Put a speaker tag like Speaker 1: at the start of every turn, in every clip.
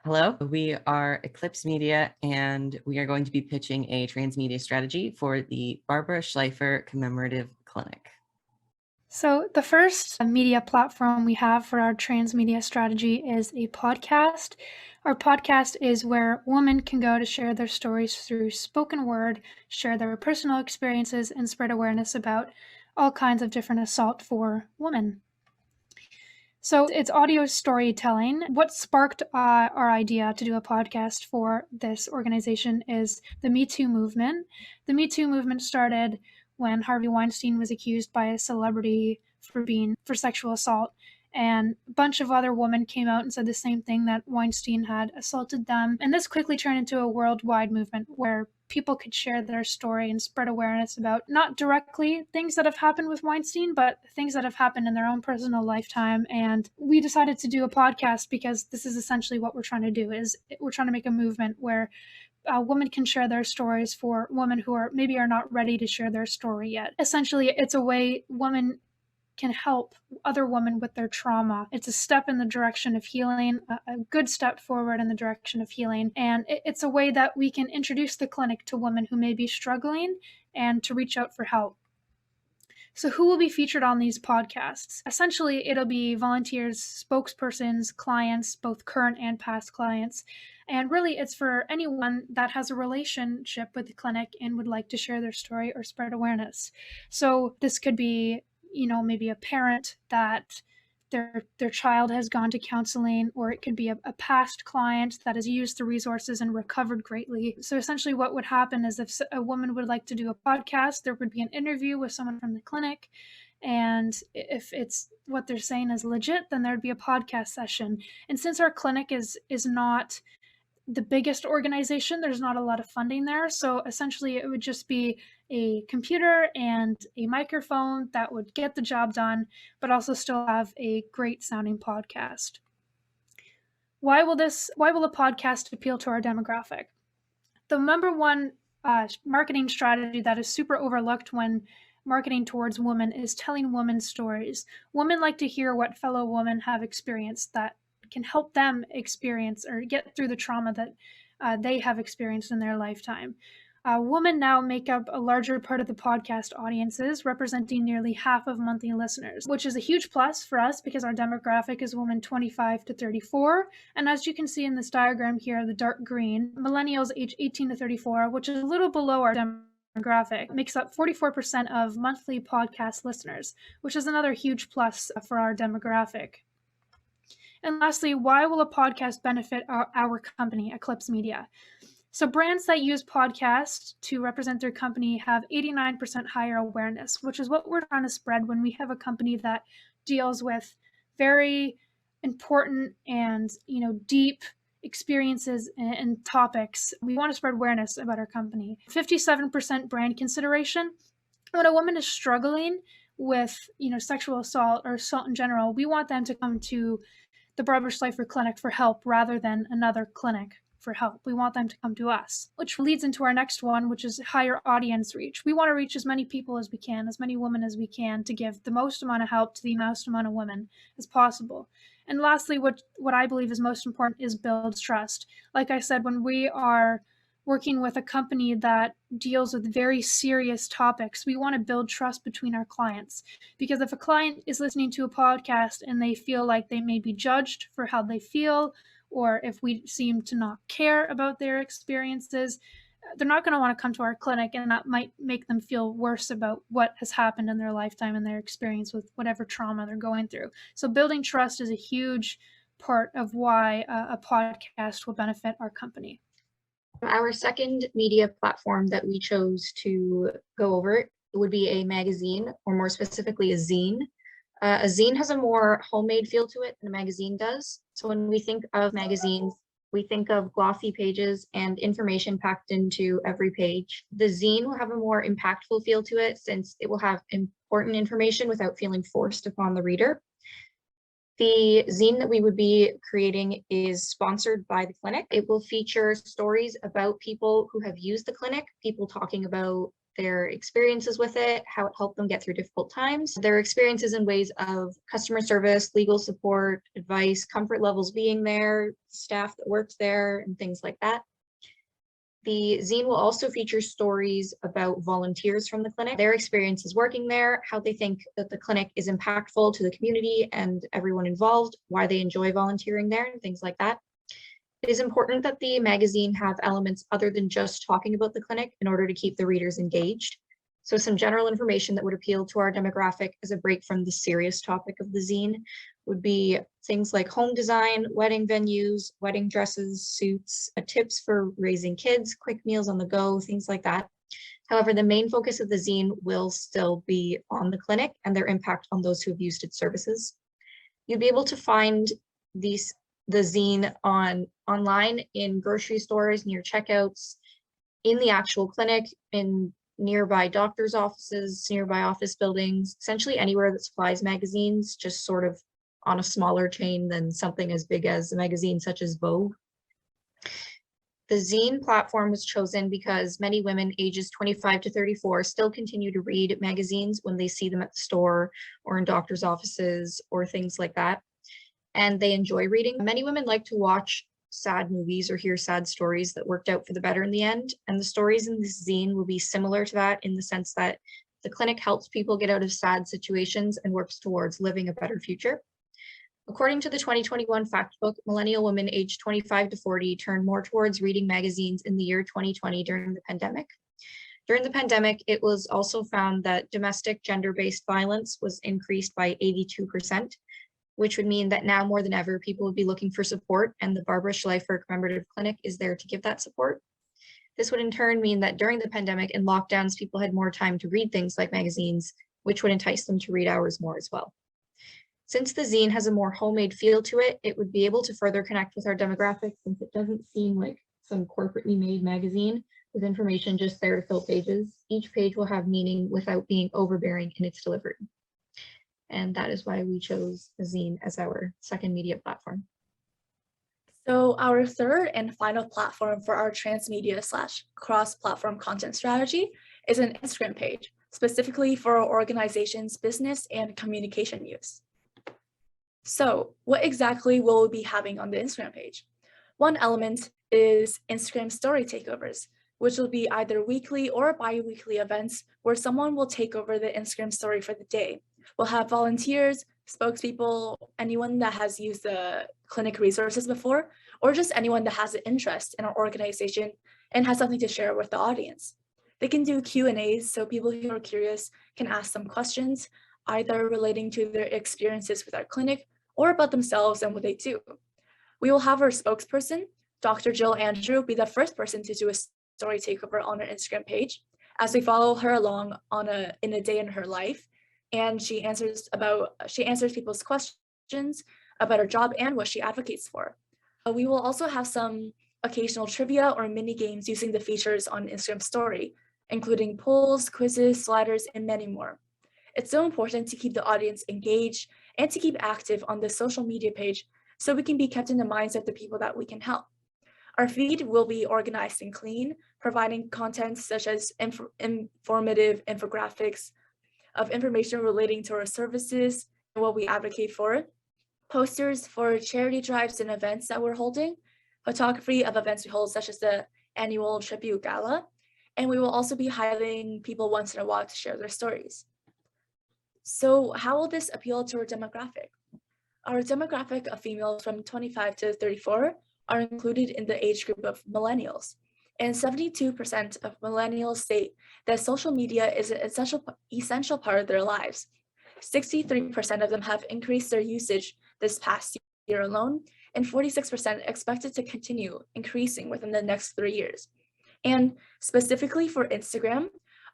Speaker 1: Hello, we are Eclipse Media, and we are going to be pitching a transmedia strategy for the Barbara Schlifer Commemorative Clinic.
Speaker 2: So, the first media platform we have for our transmedia strategy is a podcast. Our podcast is where women can go to share their stories through spoken word, share their personal experiences, and spread awareness about all kinds of different assault for women. So it's audio storytelling. What sparked our idea to do a podcast for this organization is the Me Too movement. The Me Too movement started when Harvey Weinstein was accused by a celebrity for sexual assault. And a bunch of other women came out and said the same thing, that Weinstein had assaulted them. And this quickly turned into a worldwide movement where people could share their story and spread awareness about not directly things that have happened with Weinstein, but things that have happened in their own personal lifetime. And we decided to do a podcast because this is essentially what we're trying to do. Is we're trying to make a movement where women can share their stories for women who are not ready to share their story yet. Essentially, it's a way women can help other women with their trauma. It's a step in the direction of healing, a good step forward in the direction of healing. And it's a way that we can introduce the clinic to women who may be struggling and to reach out for help. So, who will be featured on these podcasts? Essentially, it'll be volunteers, spokespersons, clients, both current and past clients. And really, it's for anyone that has a relationship with the clinic and would like to share their story or spread awareness. So, this could be, maybe a parent that their child has gone to counseling, or it could be a past client that has used the resources and recovered greatly. So essentially what would happen is if a woman would like to do a podcast, there would be an interview with someone from the clinic. And if it's what they're saying is legit, then there'd be a podcast session. And since our clinic is not the biggest organization, there's not a lot of funding there. So essentially it would just be a computer and a microphone that would get the job done, but also still have a great sounding podcast. Why will a podcast appeal to our demographic? The number one marketing strategy that is super overlooked when marketing towards women is telling women's stories. Women like to hear what fellow women have experienced that can help them experience or get through the trauma that they have experienced in their lifetime. Women now make up a larger part of the podcast audiences, representing nearly half of monthly listeners, which is a huge plus for us because our demographic is women 25 to 34. And as you can see in this diagram here, the dark green, millennials age 18 to 34, which is a little below our demographic, makes up 44% of monthly podcast listeners, which is another huge plus for our demographic. And lastly, why will a podcast benefit our company, Eclipse Media? So brands that use podcasts to represent their company have 89% higher awareness, which is what we're trying to spread when we have a company that deals with very important and deep experiences and topics. We want to spread awareness about our company. 57% brand consideration. When a woman is struggling with sexual assault or assault in general, we want them to come to the Barbara Schlifer Clinic for help rather than another clinic for help. We want them to come to us, which leads into our next one, which is higher audience reach. We want to reach as many people as we can, as many women as we can, to give the most amount of help to the most amount of women as possible. And lastly, what I believe is most important is build trust. Like I said, when we are working with a company that deals with very serious topics, we want to build trust between our clients. Because if a client is listening to a podcast and they feel like they may be judged for how they feel, or if we seem to not care about their experiences, they're not going to want to come to our clinic, and that might make them feel worse about what has happened in their lifetime and their experience with whatever trauma they're going through. So building trust is a huge part of why a podcast will benefit our company.
Speaker 3: Our second media platform that we chose to go over would be a magazine, or more specifically a zine. A zine has a more homemade feel to it than a magazine does. So when we think of magazines, we think of glossy pages and information packed into every page. The zine will have a more impactful feel to it, since it will have important information without feeling forced upon the reader. The zine that we would be creating is sponsored by the clinic. It will feature stories about people who have used the clinic, people talking about their experiences with it, how it helped them get through difficult times, their experiences in ways of customer service, legal support, advice, comfort levels being there, staff that works there, and things like that. The zine will also feature stories about volunteers from the clinic, their experiences working there, how they think that the clinic is impactful to the community and everyone involved, why they enjoy volunteering there, and things like that. It is important that the magazine have elements other than just talking about the clinic in order to keep the readers engaged. So some general information that would appeal to our demographic as a break from the serious topic of the zine would be things like home design, wedding venues, wedding dresses, suits, tips for raising kids, quick meals on the go, things like that. However, the main focus of the zine will still be on the clinic and their impact on those who have used its services. You'll be able to find the zine online in grocery stores, near checkouts, in the actual clinic, in nearby doctor's offices, nearby office buildings, essentially anywhere that supplies magazines, just sort of on a smaller chain than something as big as a magazine such as Vogue. The zine platform was chosen because many women ages 25 to 34 still continue to read magazines when they see them at the store or in doctor's offices or things like that. And they enjoy reading. Many women like to watch sad movies or hear sad stories that worked out for the better in the end. And the stories in this zine will be similar to that in the sense that the clinic helps people get out of sad situations and works towards living a better future. According to the 2021 fact book, millennial women aged 25 to 40 turned more towards reading magazines in the year 2020 during the pandemic. During the pandemic, it was also found that domestic gender-based violence was increased by 82%, which would mean that now more than ever, people would be looking for support, and the Barbara Schlifer Commemorative Clinic is there to give that support. This would in turn mean that during the pandemic and lockdowns, people had more time to read things like magazines, which would entice them to read ours more as well. Since the zine has a more homemade feel to it, it would be able to further connect with our demographic since it doesn't seem like some corporately made magazine with information just there to fill pages. Each page will have meaning without being overbearing in its delivery. And that is why we chose the zine as our second media platform.
Speaker 4: So our third and final platform for our transmedia / cross-platform content strategy is an Instagram page, specifically for our organization's business and communication use. So what exactly will we be having on the Instagram page? One element is Instagram story takeovers, which will be either weekly or bi-weekly events where someone will take over the Instagram story for the day. We'll have volunteers, spokespeople, anyone that has used the clinic resources before, or just anyone that has an interest in our organization and has something to share with the audience. They can do Q&As, so people who are curious can ask some questions, either relating to their experiences with our clinic or about themselves and what they do. We will have our spokesperson, Dr. Jill Andrew, be the first person to do a story takeover on our Instagram page as we follow her along in a day in her life. And she answers people's questions about her job and what she advocates for. We will also have some occasional trivia or mini games using the features on Instagram story, including polls, quizzes, sliders, and many more. It's so important to keep the audience engaged and to keep active on the social media page so we can be kept in the minds of the people that we can help. Our feed will be organized and clean, providing content such as informative infographics of information relating to our services and what we advocate for, posters for charity drives and events that we're holding, photography of events we hold such as the annual tribute gala, and we will also be highlighting people once in a while to share their stories. So how will this appeal to our demographic? Our demographic of females from 25 to 34 are included in the age group of millennials, and 72% of millennials state that social media is an essential part of their lives. 63% of them have increased their usage this past year alone, and 46% expected to continue increasing within the next 3 years. And specifically for Instagram,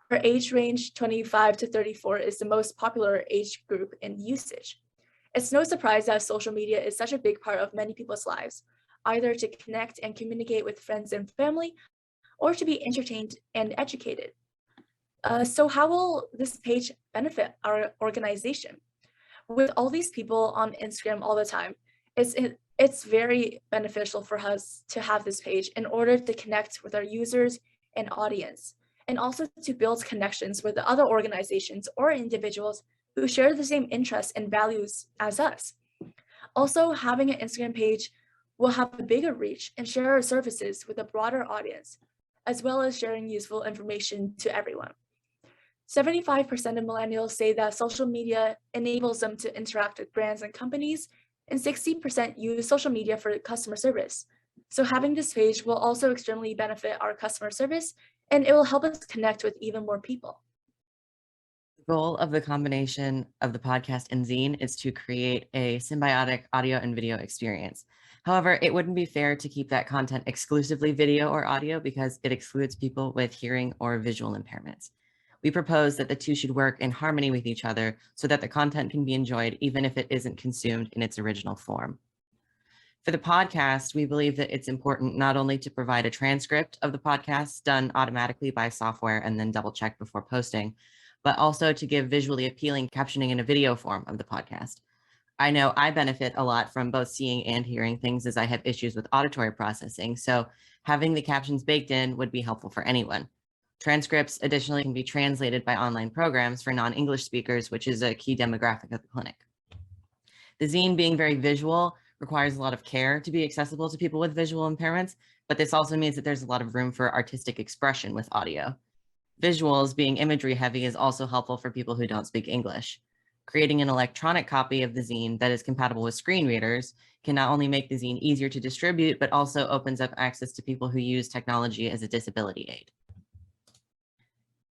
Speaker 4: our age range 25 to 34 is the most popular age group in usage. It's no surprise that social media is such a big part of many people's lives, either to connect and communicate with friends and family, or to be entertained and educated. So how will this page benefit our organization? With all these people on Instagram all the time, it's very beneficial for us to have this page in order to connect with our users and audience. and also to build connections with the other organizations or individuals who share the same interests and values as us. Also, having an Instagram page will have a bigger reach and share our services with a broader audience, as well as sharing useful information to everyone. 75% of millennials say that social media enables them to interact with brands and companies, and 60% use social media for customer service. So having this page will also extremely benefit our customer service, and it will help us connect with even more people.
Speaker 1: The goal of the combination of the podcast and zine is to create a symbiotic audio and video experience. However, it wouldn't be fair to keep that content exclusively video or audio because it excludes people with hearing or visual impairments. We propose that the two should work in harmony with each other so that the content can be enjoyed even if it isn't consumed in its original form. For the podcast, we believe that it's important not only to provide a transcript of the podcast done automatically by software and then double check before posting, but also to give visually appealing captioning in a video form of the podcast. I know I benefit a lot from both seeing and hearing things as I have issues with auditory processing, so having the captions baked in would be helpful for anyone. Transcripts additionally can be translated by online programs for non-English speakers, which is a key demographic of the clinic. The zine, being very visual, requires a lot of care to be accessible to people with visual impairments, but this also means that there's a lot of room for artistic expression with audio. Visuals, being imagery heavy, is also helpful for people who don't speak English. Creating an electronic copy of the zine that is compatible with screen readers can not only make the zine easier to distribute, but also opens up access to people who use technology as a disability aid.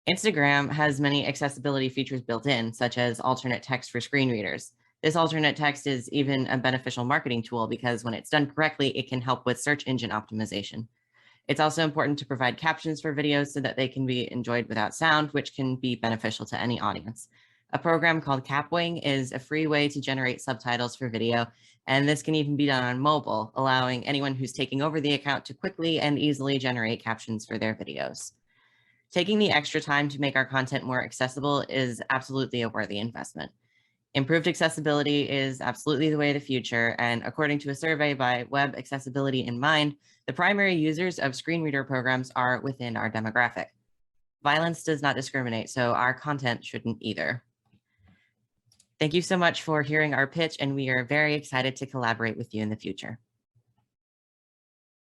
Speaker 1: Instagram has many accessibility features built in, such as alternate text for screen readers. This alternate text is even a beneficial marketing tool because when it's done correctly, it can help with search engine optimization. It's also important to provide captions for videos so that they can be enjoyed without sound, which can be beneficial to any audience. A program called Capwing is a free way to generate subtitles for video, and this can even be done on mobile, allowing anyone who's taking over the account to quickly and easily generate captions for their videos. Taking the extra time to make our content more accessible is absolutely a worthy investment. Improved accessibility is absolutely the way of the future, and according to a survey by Web Accessibility in Mind, the primary users of screen reader programs are within our demographic. Violence does not discriminate, so our content shouldn't either. Thank you so much for hearing our pitch, and we are very excited to collaborate with you in the future.